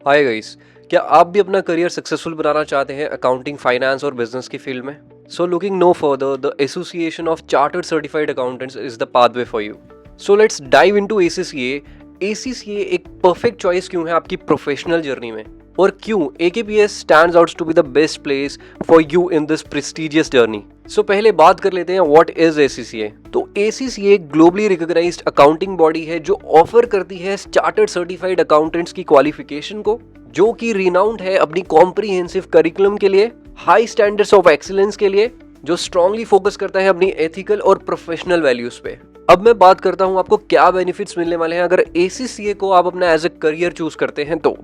Hi guys, क्या आप भी अपना करियर सक्सेसफुल बनाना चाहते हैं अकाउंटिंग, फाइनेंस और बिजनेस की फील्ड में? So looking no further, the association of chartered certified accountants is the pathway for you. So let's dive into ACCA. ACCA एक परफेक्ट चॉइस क्यों है आपकी प्रोफेशनल जर्नी में, और क्यों AKPS stands out to be the best place for you in this prestigious journey. So पहले बात कर लेते हैं व्हाट इज एसीसीए. तो एसीसीए एक ग्लोबली रिकॉग्नाइज्ड अकाउंटिंग बॉडी है जो ऑफर करती है चार्टर्ड सर्टिफाइड अकाउंटेंट्स की क्वालिफिकेशन को, जो कि रिनाउंड है अपनी कॉम्प्रिहेंसिव करिकुलम के लिए, हाई स्टैंडर्ड्स ऑफ एक्सीलेंस के लिए, जो स्ट्रांगली फोकस करता है अपनी एथिकल और प्रोफेशनल वैल्यूज पे. अब मैं बात करता हूं आपको क्या बेनिफिट्स मिलने वाले हैं अगर एसीसीए को आप अपना एज ए करियर चूज करते हैं तो.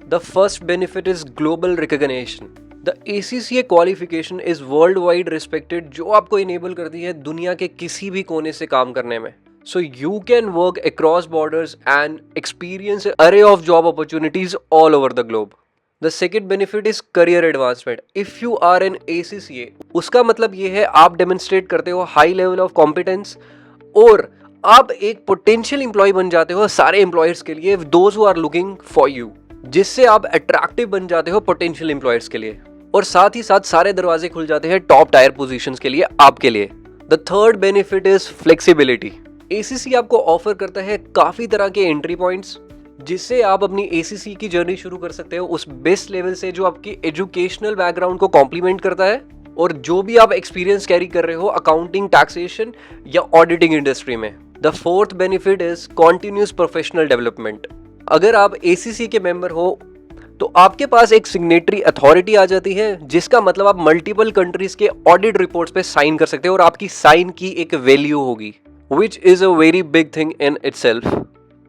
The first benefit is global recognition. The ACCA qualification is world wide respected, जो आपको इनेबल करती है दुनिया के किसी भी कोने से काम करने में. So you can work across borders and experience an array of job opportunities all over the globe. The second benefit is career advancement. If you are an ACCA, उसका मतलब ये है आप demonstrate करते हो high level of competence और आप एक potential employee बन जाते हो सारे employers के लिए, those who are looking for you, जिससे आप attractive बन जाते हो potential employers के लिए, और साथ ही साथ सारे दरवाजे खुल जाते हैं टॉप टायर पोजीशंस के लिए आपके लिए. The third benefit is flexibility. ACC आपको ऑफर करता है काफी तरह के एंट्री पॉइंट्स, जिससे आप अपनी एसीसी की जर्नी शुरू कर सकते हो उस बेस्ट लेवल से जो आपकी एजुकेशनल बैकग्राउंड को कॉम्प्लीमेंट करता है, और जो भी आप एक्सपीरियंस कैरी कर रहे हो अकाउंटिंग, टैक्सेशन या ऑडिटिंग इंडस्ट्री में. The fourth benefit is continuous professional development. अगर आप एसीसी के मेंबर हो तो आपके पास एक सिग्नेटरी अथॉरिटी आ जाती है, जिसका मतलब आप मल्टीपल कंट्रीज के ऑडिट रिपोर्ट्स पे साइन कर सकते हो और आपकी साइन की एक वैल्यू होगी, which is a very big thing in itself.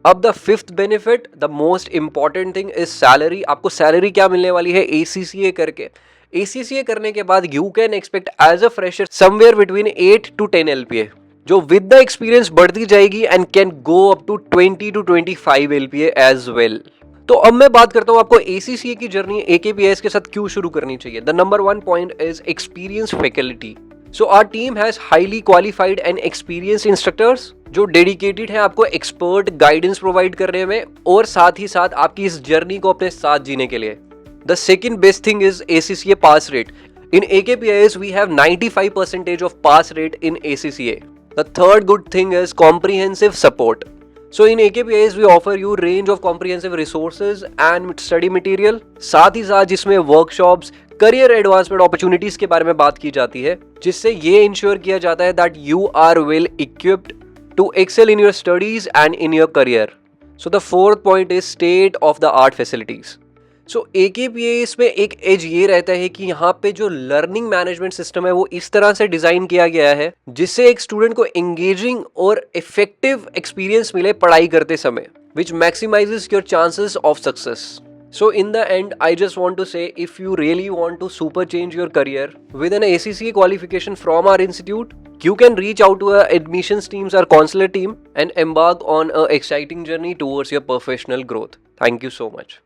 अब the fifth benefit, the most important thing is salary. आपको सैलरी क्या मिलने वाली है ACCA करके? ACCA करने के बाद you can expect as a fresher somewhere between 8 to 10 LPA, जो विद द एक्सपीरियंस बढ़ती जाएगी and can go up to 20 to 25 LPA as well. तो अब मैं बात करता हूं आपको ACCA की जर्नी AKPS के साथ क्यों शुरू करनी चाहिए. The number 1 point is experience faculty. So our team has highly qualified and experienced instructors जो डेडिकेटेड है आपको एक्सपर्ट गाइडेंस प्रोवाइड करने में और साथ ही साथ आपकी इस जर्नी को अपने साथ जीने के लिए. The second best thing is ACCA pass rate. In AKPIS we have 95% of pass rate in ACCA. The third good thing is comprehensive support. So in AKPIS we offer you range of comprehensive resources and study material, साथ ही साथ जिसमें workshops, career advancement opportunities के बारे में बात की जाती है, जिससे ये इंश्योर किया जाता है that you are well equipped to excel in your studies and in your career. So the fourth point is state of the art facilities. So AKPIS में एक एज ये रहता है कि यहाँ पे जो लर्निंग मैनेजमेंट सिस्टम है वो इस तरह से डिजाइन किया गया है जिससे एक स्टूडेंट को एंगेजिंग और इफेक्टिव एक्सपीरियंस मिले पढ़ाई करते समय, which maximises your chances of success. So in the end, I just want to say, if you really want to super change your career with an ACCA qualification from our institute, you can reach out to our admissions teams or consular team and embark on an exciting journey towards your professional growth. Thank you so much.